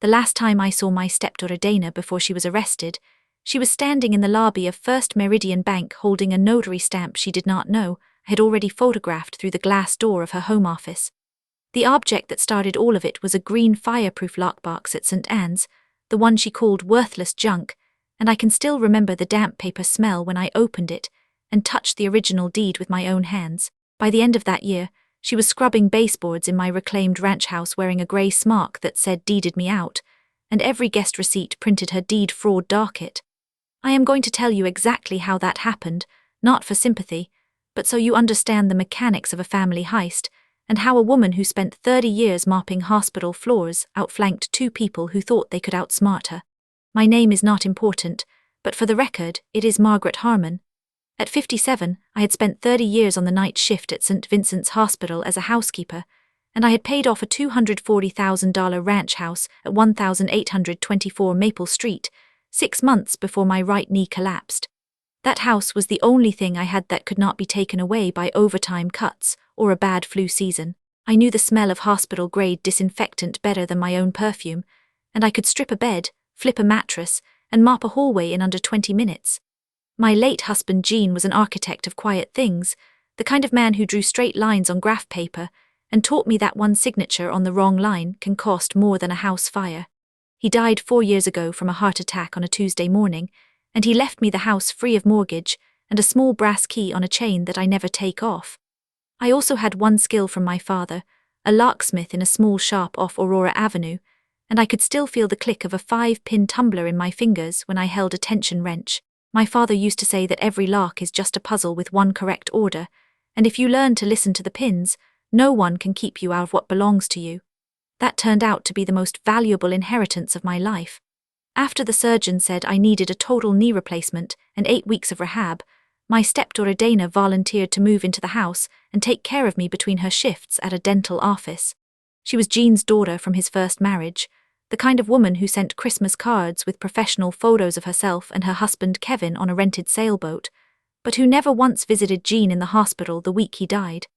The last time I saw my stepdaughter Dana before she was arrested, she was standing in the lobby of First Meridian Bank holding a notary stamp she did not know I had already photographed through the glass door of her home office. The object that started all of it was a green fireproof lockbox at St. Anne's, the one she called worthless junk, and I can still remember the damp paper smell when I opened it and touched the original deed with my own hands. By the end of that year, she was scrubbing baseboards in my reclaimed ranch house wearing a grey smock that said deeded me out, and every guest receipt printed her deed fraud docket. I am going to tell you exactly how that happened, not for sympathy, but so you understand the mechanics of a family heist, and how a woman who spent 30 years mopping hospital floors outflanked two people who thought they could outsmart her. My name is not important, but for the record, it is Margaret Harmon. At 57, I had spent 30 years on the night shift at St. Vincent's Hospital as a housekeeper, and I had paid off a $240,000 ranch house at 1824 Maple Street, 6 months before my right knee collapsed. That house was the only thing I had that could not be taken away by overtime cuts or a bad flu season. I knew the smell of hospital-grade disinfectant better than my own perfume, and I could strip a bed, flip a mattress, and mop a hallway in under 20 minutes. My late husband Gene was an architect of quiet things, the kind of man who drew straight lines on graph paper and taught me that one signature on the wrong line can cost more than a house fire. He died 4 years ago from a heart attack on a Tuesday morning, and he left me the house free of mortgage and a small brass key on a chain that I never take off. I also had one skill from my father, a locksmith in a small shop off Aurora Avenue, and I could still feel the click of a 5-pin tumbler in my fingers when I held a tension wrench. My father used to say that every lock is just a puzzle with one correct order, and if you learn to listen to the pins, no one can keep you out of what belongs to you. That turned out to be the most valuable inheritance of my life. After the surgeon said I needed a total knee replacement and 8 weeks of rehab, my stepdaughter Dana volunteered to move into the house and take care of me between her shifts at a dental office. She was Gene's daughter from his first marriage, the kind of woman who sent Christmas cards with professional photos of herself and her husband Kevin on a rented sailboat, but who never once visited Gene in the hospital the week he died.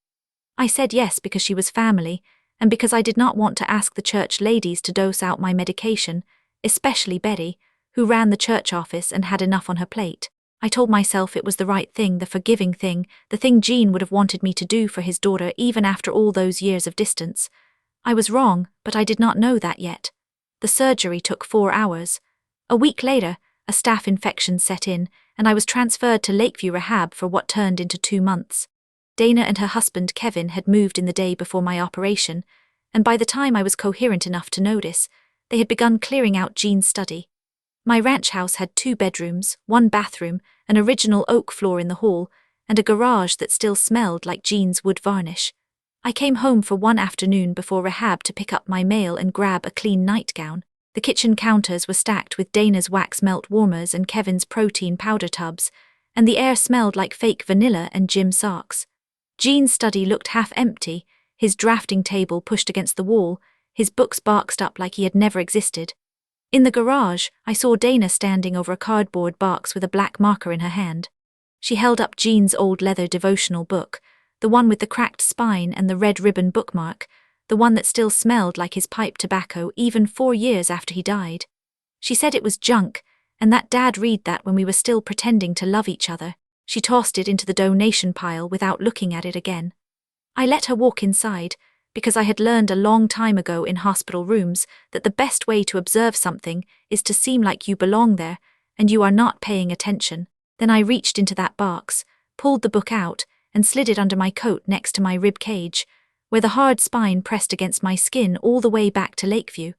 I said yes because she was family, and because I did not want to ask the church ladies to dose out my medication, especially Betty, who ran the church office and had enough on her plate. I told myself it was the right thing, the forgiving thing, the thing Gene would have wanted me to do for his daughter even after all those years of distance. I was wrong, but I did not know that yet. The surgery took 4 hours. A week later, a staph infection set in, and I was transferred to Lakeview Rehab for what turned into 2 months. Dana and her husband Kevin had moved in the day before my operation, and by the time I was coherent enough to notice, they had begun clearing out Gene's study. My ranch house had 2 bedrooms, 1 bathroom, an original oak floor in the hall, and a garage that still smelled like Gene's wood varnish. I came home for one afternoon before rehab to pick up my mail and grab a clean nightgown. The kitchen counters were stacked with Dana's wax melt warmers and Kevin's protein powder tubs, and the air smelled like fake vanilla and gym socks. Gene's study looked half empty, his drafting table pushed against the wall, his books boxed up like he had never existed. In the garage, I saw Dana standing over a cardboard box with a black marker in her hand. She held up Gene's old leather devotional book, the one with the cracked spine and the red ribbon bookmark, the one that still smelled like his pipe tobacco even 4 years after he died. She said it was junk, and that Dad read that when we were still pretending to love each other. She tossed it into the donation pile without looking at it again. I let her walk inside, because I had learned a long time ago in hospital rooms that the best way to observe something is to seem like you belong there, and you are not paying attention. Then I reached into that box, pulled the book out, and slid it under my coat next to my rib cage, where the hard spine pressed against my skin all the way back to Lakeview.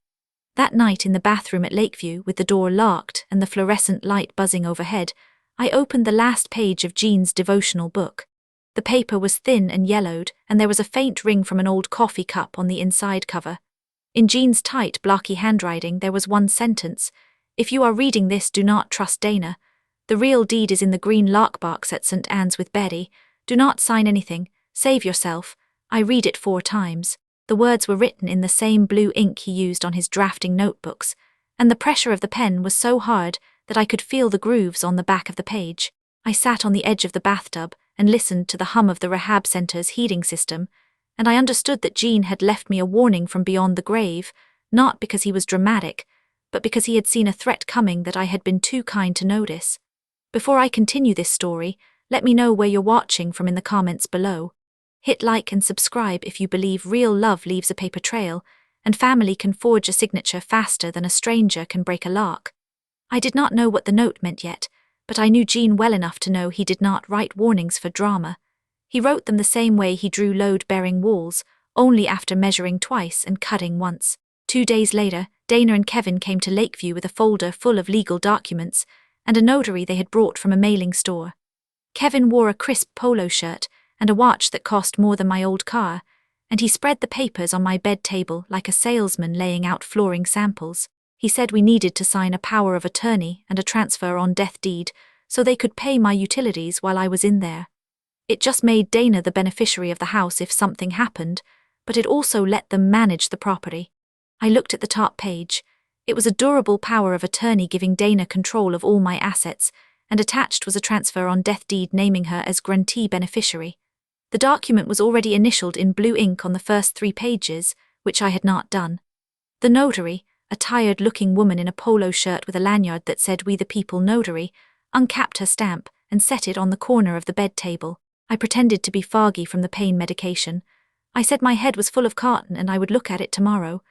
That night in the bathroom at Lakeview, with the door locked and the fluorescent light buzzing overhead, I opened the last page of Gene's devotional book. The paper was thin and yellowed, and there was a faint ring from an old coffee cup on the inside cover. In Gene's tight, blocky handwriting there was one sentence: "If you are reading this, do not trust Dana. The real deed is in the green lockbox at St. Anne's with Betty. Do not sign anything. Save yourself." I read it 4 times. The words were written in the same blue ink he used on his drafting notebooks, and the pressure of the pen was so hard that I could feel the grooves on the back of the page. I sat on the edge of the bathtub and listened to the hum of the rehab center's heating system, and I understood that Gene had left me a warning from beyond the grave, not because he was dramatic, but because he had seen a threat coming that I had been too kind to notice. Before I continue this story, let me know where you're watching from in the comments below. Hit like and subscribe if you believe real love leaves a paper trail, and family can forge a signature faster than a stranger can break a lock. I did not know what the note meant yet, but I knew Gene well enough to know he did not write warnings for drama. He wrote them the same way he drew load-bearing walls, only after measuring twice and cutting once. 2 days later, Dana and Kevin came to Lakeview with a folder full of legal documents and a notary they had brought from a mailing store. Kevin wore a crisp polo shirt and a watch that cost more than my old car, and he spread the papers on my bed table like a salesman laying out flooring samples. He said we needed to sign a power of attorney and a transfer on death deed so they could pay my utilities while I was in there. It just made Dana the beneficiary of the house if something happened, but it also let them manage the property. I looked at the top page. It was a durable power of attorney giving Dana control of all my assets, and attached was a transfer on death deed naming her as grantee beneficiary. The document was already initialed in blue ink on the first 3 pages, which I had not done. The notary, a tired-looking woman in a polo shirt with a lanyard that said "We the People Notary," uncapped her stamp and set it on the corner of the bed table. I pretended to be foggy from the pain medication. I said my head was full of cotton and I would look at it tomorrow.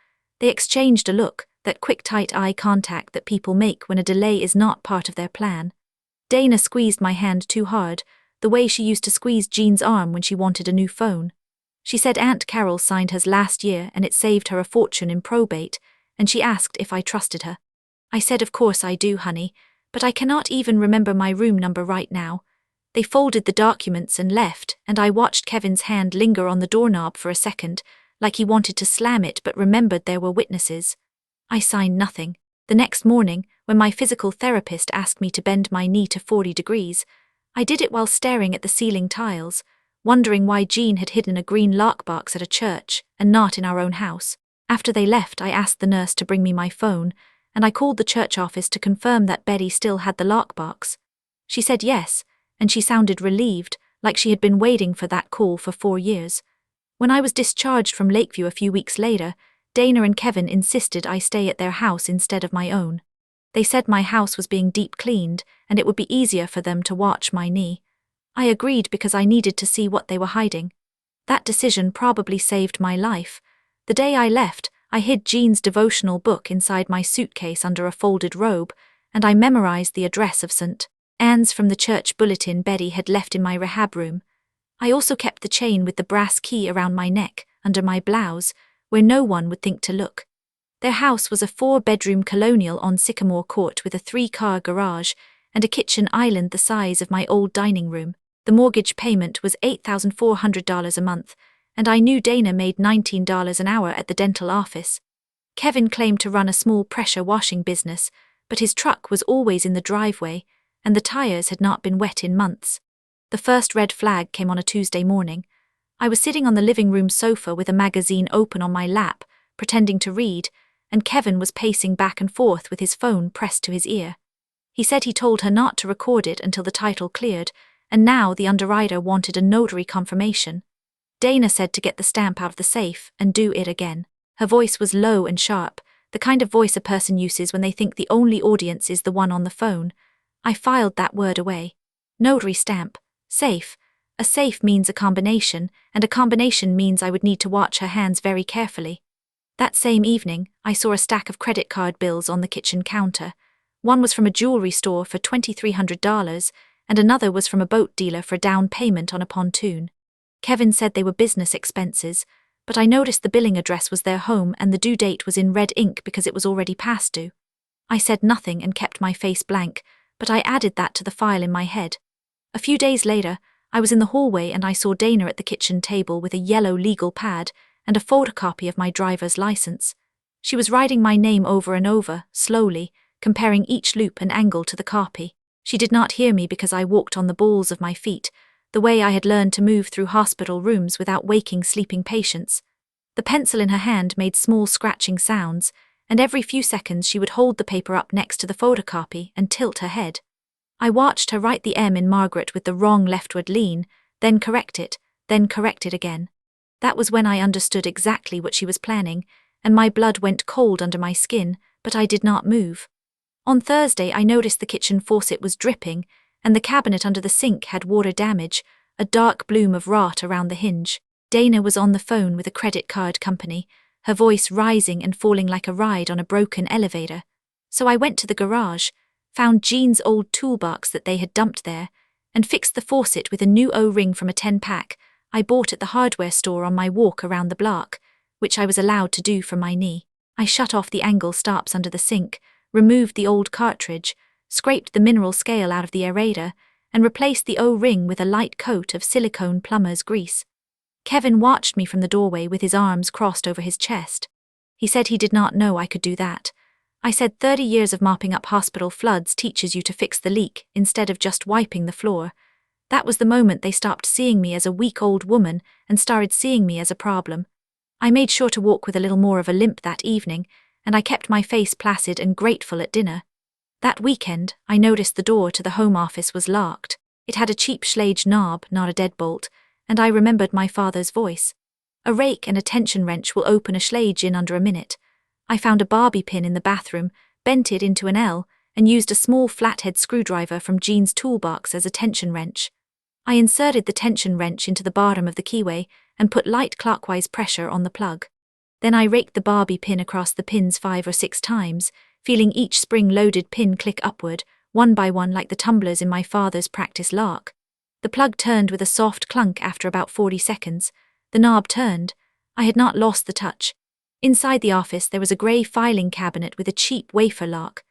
They exchanged a look, that quick tight eye contact that people make when a delay is not part of their plan. Dana squeezed my hand too hard, the way she used to squeeze Jean's arm when she wanted a new phone. She said Aunt Carol signed hers last year and it saved her a fortune in probate, and she asked if I trusted her. I said of course I do, honey, but I cannot even remember my room number right now. They folded the documents and left, and I watched Kevin's hand linger on the doorknob for a second, like he wanted to slam it but remembered there were witnesses. I signed nothing. The next morning, when my physical therapist asked me to bend my knee to 40 degrees, I did it while staring at the ceiling tiles, wondering why Jean had hidden a green lockbox at a church and not in our own house. After they left, I asked the nurse to bring me my phone, and I called the church office to confirm that Betty still had the lockbox. She said yes, and she sounded relieved, like she had been waiting for that call for 4 years. When I was discharged from Lakeview a few weeks later, Dana and Kevin insisted I stay at their house instead of my own. They said my house was being deep cleaned, and it would be easier for them to watch my knee. I agreed because I needed to see what they were hiding. That decision probably saved my life. The day I left, I hid Jean's devotional book inside my suitcase under a folded robe, and I memorized the address of St. Anne's from the church bulletin Betty had left in my rehab room. I also kept the chain with the brass key around my neck, under my blouse, where no one would think to look. Their house was a 4-bedroom colonial on Sycamore Court with a 3-car garage and a kitchen island the size of my old dining room. The mortgage payment was $8,400 a month, and I knew Dana made $19 an hour at the dental office. Kevin claimed to run a small pressure washing business, but his truck was always in the driveway, and the tires had not been wet in months. The first red flag came on a Tuesday morning. I was sitting on the living room sofa with a magazine open on my lap, pretending to read, and Kevin was pacing back and forth with his phone pressed to his ear. He said he told her not to record it until the title cleared, and now the underwriter wanted a notary confirmation. Dana said to get the stamp out of the safe and do it again. Her voice was low and sharp, the kind of voice a person uses when they think the only audience is the one on the phone. I filed that word away. Notary stamp. Safe. A safe means a combination, and a combination means I would need to watch her hands very carefully. That same evening, I saw a stack of credit card bills on the kitchen counter. One was from a jewelry store for $2,300, and another was from a boat dealer for a down payment on a pontoon. Kevin said they were business expenses, but I noticed the billing address was their home and the due date was in red ink because it was already past due. I said nothing and kept my face blank, but I added that to the file in my head. A few days later, I was in the hallway and I saw Dana at the kitchen table with a yellow legal pad and a photocopy of my driver's license. She was writing my name over and over, slowly, comparing each loop and angle to the copy. She did not hear me because I walked on the balls of my feet, the way I had learned to move through hospital rooms without waking sleeping patients. The pencil in her hand made small scratching sounds, and every few seconds she would hold the paper up next to the photocopy and tilt her head. I watched her write the M in Margaret with the wrong leftward lean, then correct it again. That was when I understood exactly what she was planning, and my blood went cold under my skin, but I did not move. On Thursday, I noticed the kitchen faucet was dripping, and the cabinet under the sink had water damage, a dark bloom of rot around the hinge. Dana was on the phone with a credit card company, her voice rising and falling like a ride on a broken elevator. So I went to the garage, found Jean's old toolbox that they had dumped there, and fixed the faucet with a new O-ring from a 10-pack I bought at the hardware store on my walk around the block, which I was allowed to do from my knee. I shut off the angle stops under the sink, removed the old cartridge, scraped the mineral scale out of the aerator, and replaced the O-ring with a light coat of silicone plumber's grease. Kevin watched me from the doorway with his arms crossed over his chest. He said he did not know I could do that. I said 30 years of mopping up hospital floods teaches you to fix the leak instead of just wiping the floor. That was the moment they stopped seeing me as a weak old woman and started seeing me as a problem. I made sure to walk with a little more of a limp that evening, and I kept my face placid and grateful at dinner. That weekend, I noticed the door to the home office was locked. It had a cheap Schlage knob, not a deadbolt, and I remembered my father's voice. A rake and a tension wrench will open a Schlage in under a minute. I found a bobby pin in the bathroom, bent it into an L, and used a small flathead screwdriver from Jean's toolbox as a tension wrench. I inserted the tension wrench into the bottom of the keyway and put light clockwise pressure on the plug. Then I raked the bobby pin across the pins 5 or 6 times, feeling each spring-loaded pin click upward, one by one like the tumblers in my father's practice lock. The plug turned with a soft clunk after about 40 seconds. The knob turned. I had not lost the touch. Inside the office there was a grey filing cabinet with a cheap wafer lock.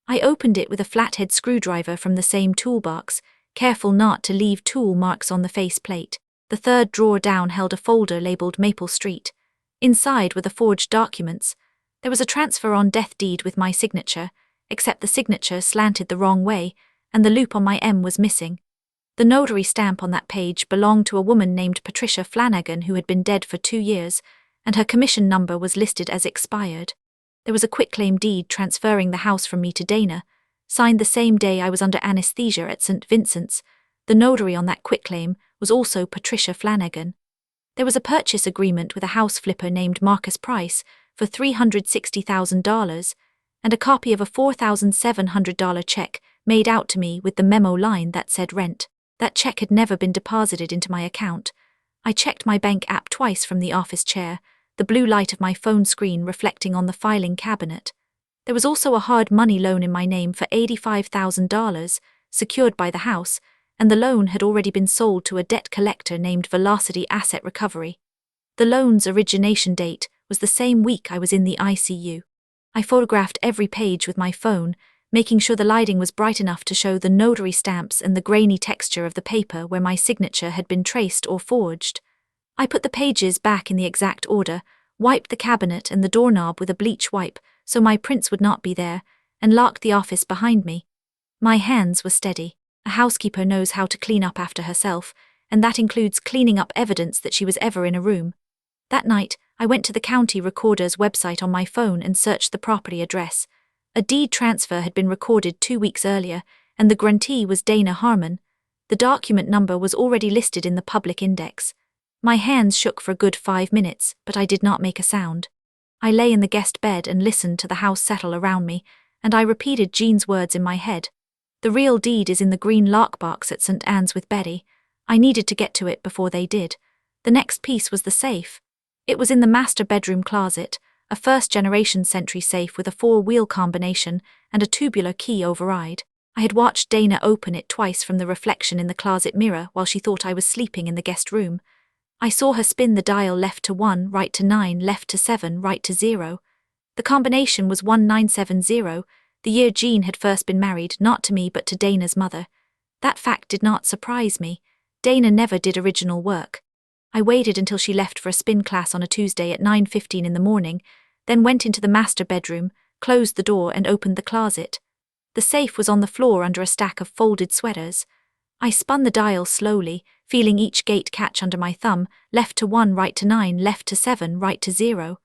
I opened it with a flathead screwdriver from the same toolbox, careful not to leave tool marks on the faceplate. The third drawer down held a folder labelled Maple Street. Inside were the forged documents. There was a transfer on death deed with my signature, except the signature slanted the wrong way, and the loop on my M was missing. The notary stamp on that page belonged to a woman named Patricia Flanagan who had been dead for 2 years, and her commission number was listed as expired. There was a quitclaim deed transferring the house from me to Dana, signed the same day I was under anesthesia at St. Vincent's. The notary on that quitclaim was also Patricia Flanagan. There was a purchase agreement with a house flipper named Marcus Price for $360,000, and a copy of a $4,700 check made out to me with the memo line that said rent. That check had never been deposited into my account. I checked my bank app twice from the office chair, the blue light of my phone screen reflecting on the filing cabinet. There was also a hard money loan in my name for $85,000, secured by the house, and the loan had already been sold to a debt collector named Velocity Asset Recovery. The loan's origination date was the same week I was in the ICU. I photographed every page with my phone, making sure the lighting was bright enough to show the notary stamps and the grainy texture of the paper where my signature had been traced or forged. I put the pages back in the exact order, wiped the cabinet and the doorknob with a bleach wipe so my prints would not be there, and locked the office behind me. My hands were steady. A housekeeper knows how to clean up after herself, and that includes cleaning up evidence that she was ever in a room. That night, I went to the county recorder's website on my phone and searched the property address. A deed transfer had been recorded 2 weeks earlier, and the grantee was Dana Harmon. The document number was already listed in the public index. My hands shook for a good 5 minutes, but I did not make a sound. I lay in the guest bed and listened to the house settle around me, and I repeated Jean's words in my head. The real deed is in the green lockbox at St. Anne's with Betty. I needed to get to it before they did. The next piece was the safe. It was in the master bedroom closet, a first-generation Sentry safe with a 4-wheel combination and a tubular key override. I had watched Dana open it twice from the reflection in the closet mirror while she thought I was sleeping in the guest room. I saw her spin the dial left to 1, right to 9, left to 7, right to 0. The combination was 1970, the year Jean had first been married, not to me but to Dana's mother. That fact did not surprise me. Dana never did original work. I waited until she left for a spin class on a Tuesday at 9:15 in the morning, then went into the master bedroom, closed the door and opened the closet. The safe was on the floor under a stack of folded sweaters. I spun the dial slowly, feeling each gate catch under my thumb, left to 1, right to 9, left to 7, right to 0.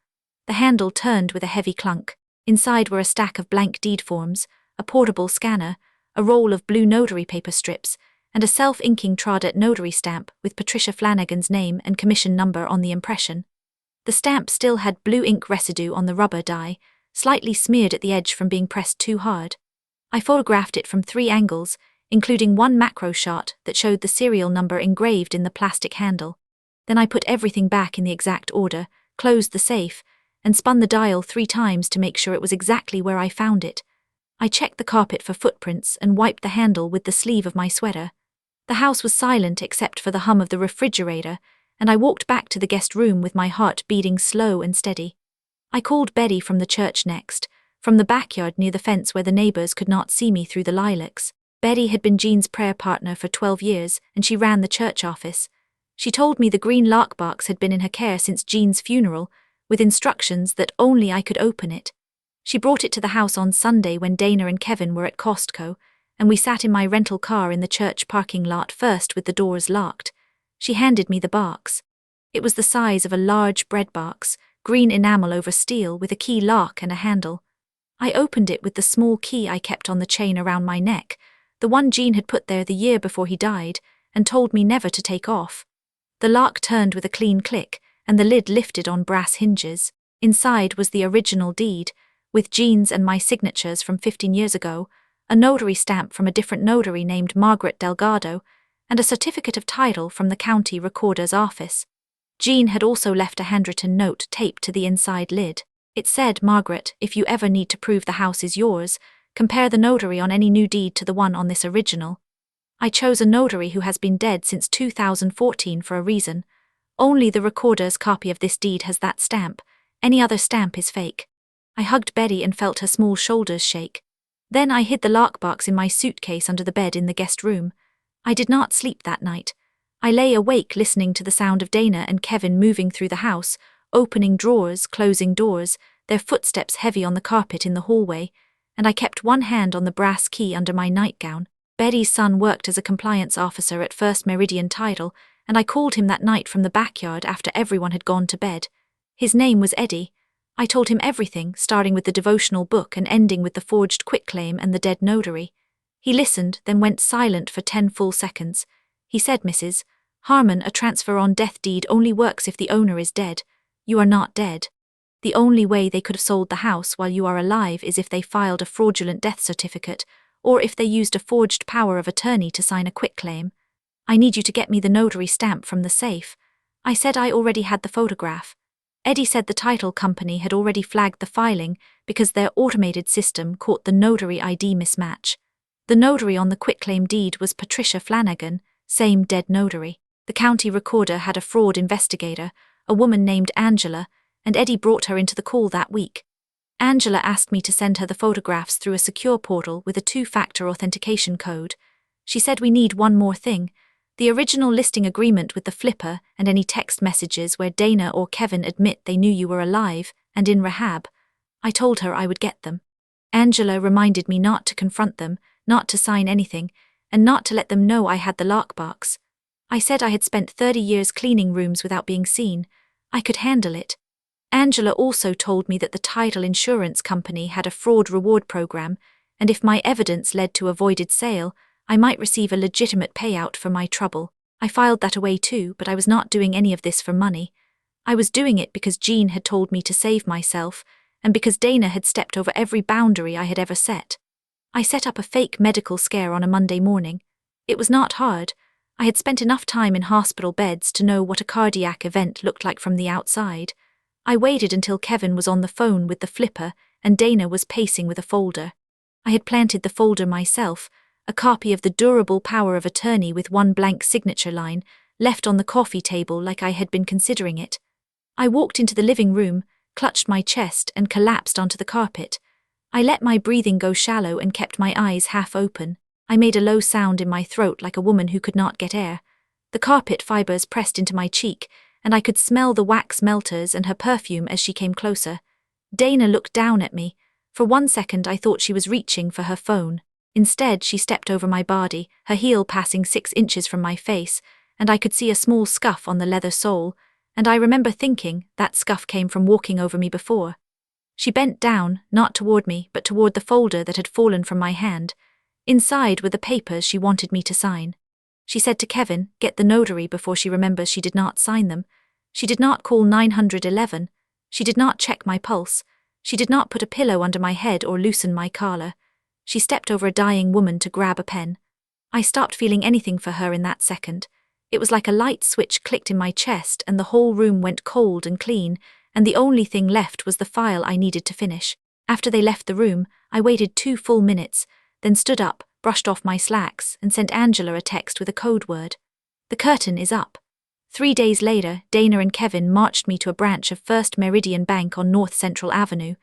The handle turned with a heavy clunk. Inside were a stack of blank deed forms, a portable scanner, a roll of blue notary paper strips, and a self-inking Traudette notary stamp with Patricia Flanagan's name and commission number on the impression. The stamp still had blue ink residue on the rubber die, slightly smeared at the edge from being pressed too hard. I photographed it from 3 angles, including one macro shot that showed the serial number engraved in the plastic handle. Then I put everything back in the exact order, closed the safe, and spun the dial 3 times to make sure it was exactly where I found it. I checked the carpet for footprints and wiped the handle with the sleeve of my sweater. The house was silent except for the hum of the refrigerator, and I walked back to the guest room with my heart beating slow and steady. I called Betty from the church next, from the backyard near the fence where the neighbors could not see me through the lilacs. Betty had been Jean's prayer partner for 12 years, and she ran the church office. She told me the green lockbox had been in her care since Jean's funeral, with instructions that only I could open it. She brought it to the house on Sunday when Dana and Kevin were at Costco, and we sat in my rental car in the church parking lot first with the doors locked. She handed me the box. It was the size of a large bread box, green enamel over steel with a key lock and a handle. I opened it with the small key I kept on the chain around my neck, the one Jean had put there the year before he died, and told me never to take off. The lock turned with a clean click, and the lid lifted on brass hinges. Inside was the original deed, with Jean's and my signatures from 15 years ago, a notary stamp from a different notary named Margaret Delgado, and a certificate of title from the county recorder's office. Jean had also left a handwritten note taped to the inside lid. It said, "Margaret, if you ever need to prove the house is yours, compare the notary on any new deed to the one on this original." I chose a notary who has been dead since 2014 for a reason. Only the recorder's copy of this deed has that stamp. Any other stamp is fake. I hugged Betty and felt her small shoulders shake. Then I hid the lockbox in my suitcase under the bed in the guest room. I did not sleep that night. I lay awake listening to the sound of Dana and Kevin moving through the house, opening drawers, closing doors, their footsteps heavy on the carpet in the hallway, and I kept one hand on the brass key under my nightgown. Betty's son worked as a compliance officer at First Meridian Title, and I called him that night from the backyard after everyone had gone to bed. His name was Eddie. I told him everything, starting with the devotional book and ending with the forged quitclaim and the dead notary. He listened, then went silent for 10 full seconds. He said, "Mrs. Harmon, a transfer on death deed only works if the owner is dead. You are not dead. The only way they could have sold the house while you are alive is if they filed a fraudulent death certificate, or if they used a forged power of attorney to sign a quitclaim. I need you to get me the notary stamp from the safe." I said I already had the photograph. Eddie said the title company had already flagged the filing because their automated system caught the notary ID mismatch. The notary on the quitclaim deed was Patricia Flanagan, same dead notary. The county recorder had a fraud investigator, a woman named Angela, and Eddie brought her into the call that week. Angela asked me to send her the photographs through a secure portal with a 2-factor authentication code. She said we need one more thing: the original listing agreement with the flipper and any text messages where Dana or Kevin admit they knew you were alive and in rehab. I told her I would get them. Angela reminded me not to confront them, not to sign anything, and not to let them know I had the lockbox. I said I had spent 30 years cleaning rooms without being seen. I could handle it. Angela also told me that the title insurance company had a fraud reward program, and if my evidence led to avoided sale, I might receive a legitimate payout for my trouble. I filed that away too, but I was not doing any of this for money. I was doing it because Jean had told me to save myself, and because Dana had stepped over every boundary I had ever set. I set up a fake medical scare on a Monday morning. It was not hard. I had spent enough time in hospital beds to know what a cardiac event looked like from the outside. I waited until Kevin was on the phone with the flipper and Dana was pacing with a folder. I had planted the folder myself, a copy of the durable power of attorney with one blank signature line, left on the coffee table like I had been considering it. I walked into the living room, clutched my chest and collapsed onto the carpet. I let my breathing go shallow and kept my eyes half open. I made a low sound in my throat like a woman who could not get air. The carpet fibers pressed into my cheek, and I could smell the wax melters and her perfume as she came closer. Dana looked down at me. For 1 second I thought she was reaching for her phone. Instead, she stepped over my body, her heel passing 6 inches from my face, and I could see a small scuff on the leather sole, and I remember thinking that scuff came from walking over me before. She bent down, not toward me, but toward the folder that had fallen from my hand. Inside were the papers she wanted me to sign. She said to Kevin, "Get the notary," before she remembers she did not sign them. She did not call 911. She did not check my pulse. She did not put a pillow under my head or loosen my collar. She stepped over a dying woman to grab a pen. I stopped feeling anything for her in that second. It was like a light switch clicked in my chest and the whole room went cold and clean, and the only thing left was the file I needed to finish. After they left the room, I waited 2 full minutes, then stood up, brushed off my slacks, and sent Angela a text with a code word. The curtain is up. 3 days later, Dana and Kevin marched me to a branch of First Meridian Bank on North Central Avenue.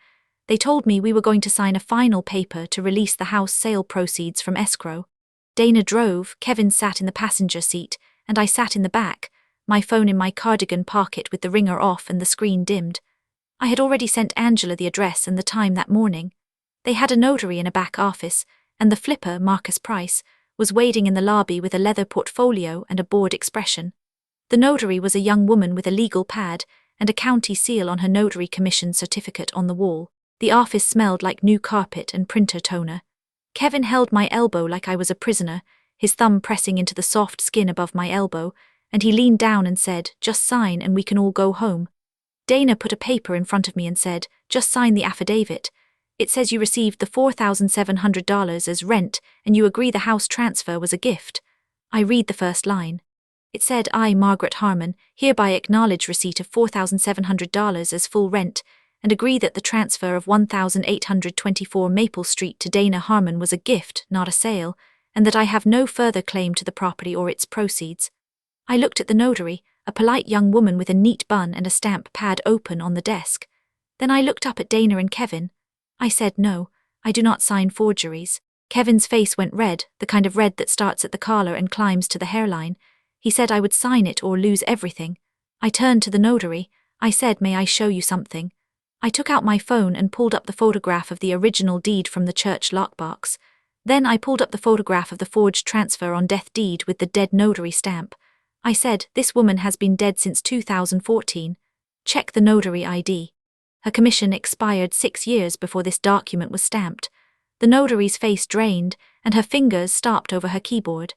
They told me we were going to sign a final paper to release the house sale proceeds from escrow. Dana drove, Kevin sat in the passenger seat, and I sat in the back, my phone in my cardigan pocket with the ringer off and the screen dimmed. I had already sent Angela the address and the time that morning. They had a notary in a back office, and the flipper, Marcus Price, was waiting in the lobby with a leather portfolio and a bored expression. The notary was a young woman with a legal pad and a county seal on her notary commission certificate on the wall. The office smelled like new carpet and printer toner. Kevin held my elbow like I was a prisoner, his thumb pressing into the soft skin above my elbow, and he leaned down and said, "Just sign and we can all go home." Dana put a paper in front of me and said, "Just sign the affidavit. It says you received the $4,700 as rent and you agree the house transfer was a gift." I read the first line. It said, "I, Margaret Harmon, hereby acknowledge receipt of $4,700 as full rent and agree that the transfer of 1824 Maple Street to Dana Harmon was a gift, not a sale, and that I have no further claim to the property or its proceeds." I looked at the notary, a polite young woman with a neat bun and a stamp pad open on the desk. Then I looked up at Dana and Kevin. I said, "No, I do not sign forgeries." Kevin's face went red, the kind of red that starts at the collar and climbs to the hairline. He said I would sign it or lose everything. I turned to the notary. I said, "May I show you something?" I took out my phone and pulled up the photograph of the original deed from the church lockbox. Then I pulled up the photograph of the forged transfer on death deed with the dead notary stamp. I said, "This woman has been dead since 2014. Check the notary ID." Her commission expired 6 years before this document was stamped. The notary's face drained, and her fingers stopped over her keyboard.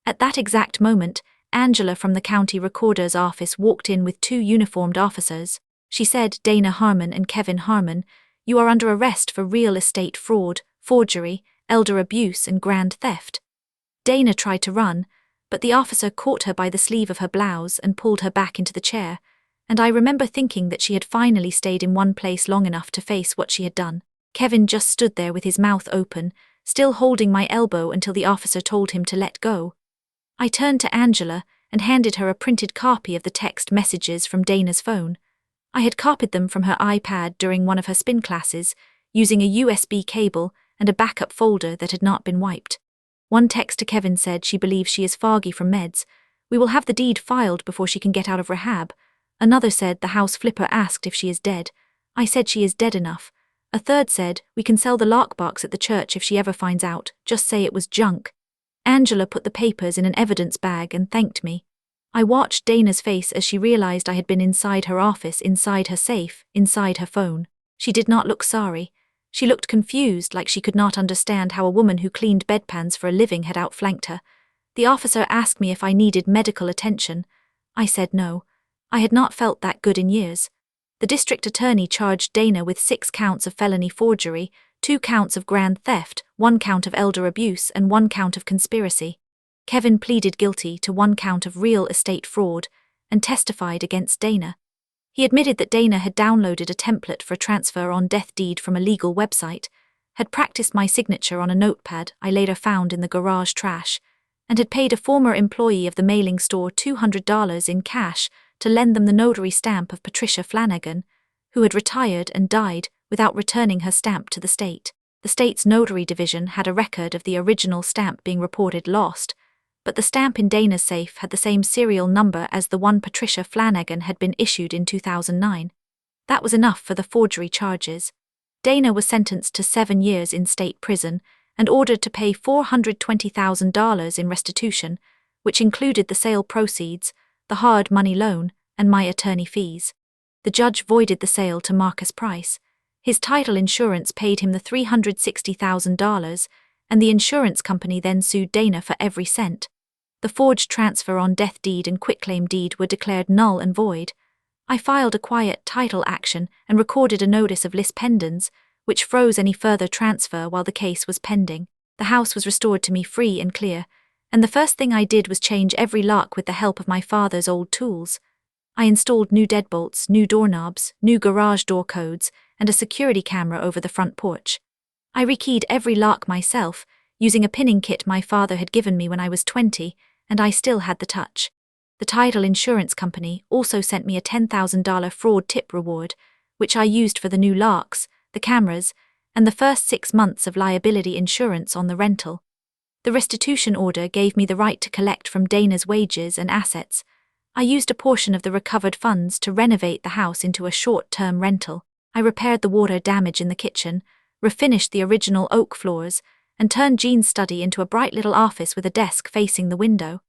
At that exact moment, Angela from the county recorder's office walked in with 2 uniformed officers. She said, "Dana Harmon and Kevin Harmon, you are under arrest for real estate fraud, forgery, elder abuse, and grand theft." Dana tried to run, but the officer caught her by the sleeve of her blouse and pulled her back into the chair, and I remember thinking that she had finally stayed in one place long enough to face what she had done. Kevin just stood there with his mouth open, still holding my elbow until the officer told him to let go. I turned to Angela and handed her a printed copy of the text messages from Dana's phone. I had copied them from her iPad during one of her spin classes, using a USB cable and a backup folder that had not been wiped. One text to Kevin said she believes she is foggy from meds. "We will have the deed filed before she can get out of rehab." Another said the house flipper asked if she is dead. I said she is dead enough. A third said, "We can sell the lockbox at the church if she ever finds out, just say it was junk." Angela put the papers in an evidence bag and thanked me. I watched Dana's face as she realized I had been inside her office, inside her safe, inside her phone. She did not look sorry. She looked confused, like she could not understand how a woman who cleaned bedpans for a living had outflanked her. The officer asked me if I needed medical attention. I said no. I had not felt that good in years. The district attorney charged Dana with 6 counts of felony forgery, 2 counts of grand theft, 1 count of elder abuse, and 1 count of conspiracy. Kevin pleaded guilty to 1 count of real estate fraud and testified against Dana. He admitted that Dana had downloaded a template for a transfer on death deed from a legal website, had practiced my signature on a notepad I later found in the garage trash, and had paid a former employee of the mailing store $200 in cash to lend them the notary stamp of Patricia Flanagan, who had retired and died without returning her stamp to the state. The state's notary division had a record of the original stamp being reported lost, but the stamp in Dana's safe had the same serial number as the one Patricia Flanagan had been issued in 2009. That was enough for the forgery charges. Dana was sentenced to 7 years in state prison and ordered to pay $420,000 in restitution, which included the sale proceeds, the hard money loan, and my attorney fees. The judge voided the sale to Marcus Price. His title insurance paid him the $360,000, and the insurance company then sued Dana for every cent. The forged transfer on death deed and quitclaim deed were declared null and void. I filed a quiet title action and recorded a notice of lis pendens, which froze any further transfer while the case was pending. The house was restored to me free and clear, and the first thing I did was change every lock with the help of my father's old tools. I installed new deadbolts, new doorknobs, new garage door codes, and a security camera over the front porch. I rekeyed every lock myself, using a pinning kit my father had given me when I was 20, and I still had the touch. The title insurance company also sent me a $10,000 fraud tip reward, which I used for the new locks, the cameras, and the first 6 months of liability insurance on the rental. The restitution order gave me the right to collect from Dana's wages and assets. I used a portion of the recovered funds to renovate the house into a short-term rental. I repaired the water damage in the kitchen, refinished the original oak floors, and turned Jean's study into a bright little office with a desk facing the window.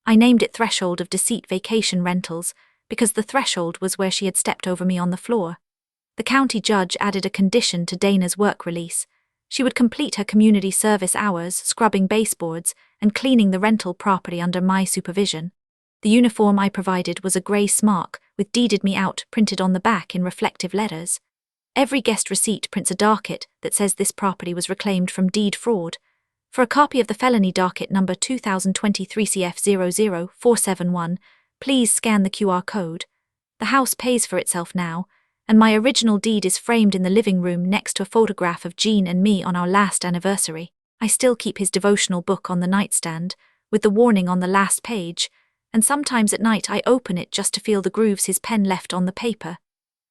I named it Threshold of Deceit Vacation Rentals because the threshold was where she had stepped over me on the floor. The county judge added a condition to Dana's work release. She would complete her community service hours scrubbing baseboards and cleaning the rental property under my supervision. The uniform I provided was a grey smock with "Deeded Me Out" printed on the back in reflective letters. Every guest receipt prints a docket that says this property was reclaimed from deed fraud. For a copy of the felony docket number 2023 CF00471, please scan the QR code. The house pays for itself now, and my original deed is framed in the living room next to a photograph of Jean and me on our last anniversary. I still keep his devotional book on the nightstand, with the warning on the last page, and sometimes at night I open it just to feel the grooves his pen left on the paper.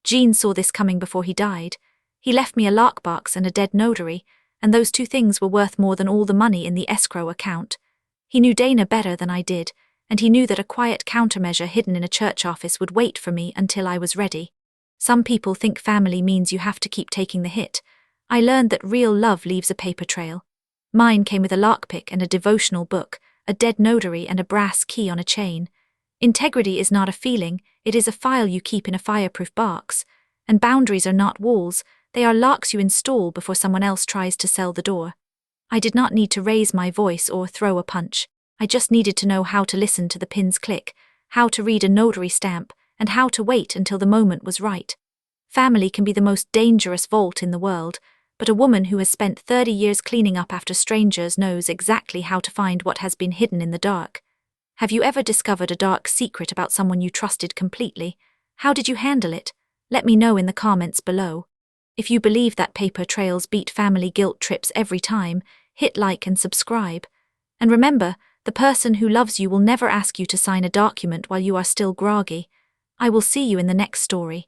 Jean saw this coming before he died. He left me a lockbox and a dead notary, and those two things were worth more than all the money in the escrow account. He knew Dana better than I did, and he knew that a quiet countermeasure hidden in a church office would wait for me until I was ready. Some people think family means you have to keep taking the hit. I learned that real love leaves a paper trail. Mine came with a lockpick and a devotional book, a dead notary and a brass key on a chain. Integrity is not a feeling, it is a file you keep in a fireproof box. And boundaries are not walls, they are locks you install before someone else tries to sell the door. I did not need to raise my voice or throw a punch. I just needed to know how to listen to the pins click, how to read a notary stamp, and how to wait until the moment was right. Family can be the most dangerous vault in the world, but a woman who has spent 30 years cleaning up after strangers knows exactly how to find what has been hidden in the dark. Have you ever discovered a dark secret about someone you trusted completely? How did you handle it? Let me know in the comments below. If you believe that paper trails beat family guilt trips every time, hit like and subscribe. And remember, the person who loves you will never ask you to sign a document while you are still groggy. I will see you in the next story.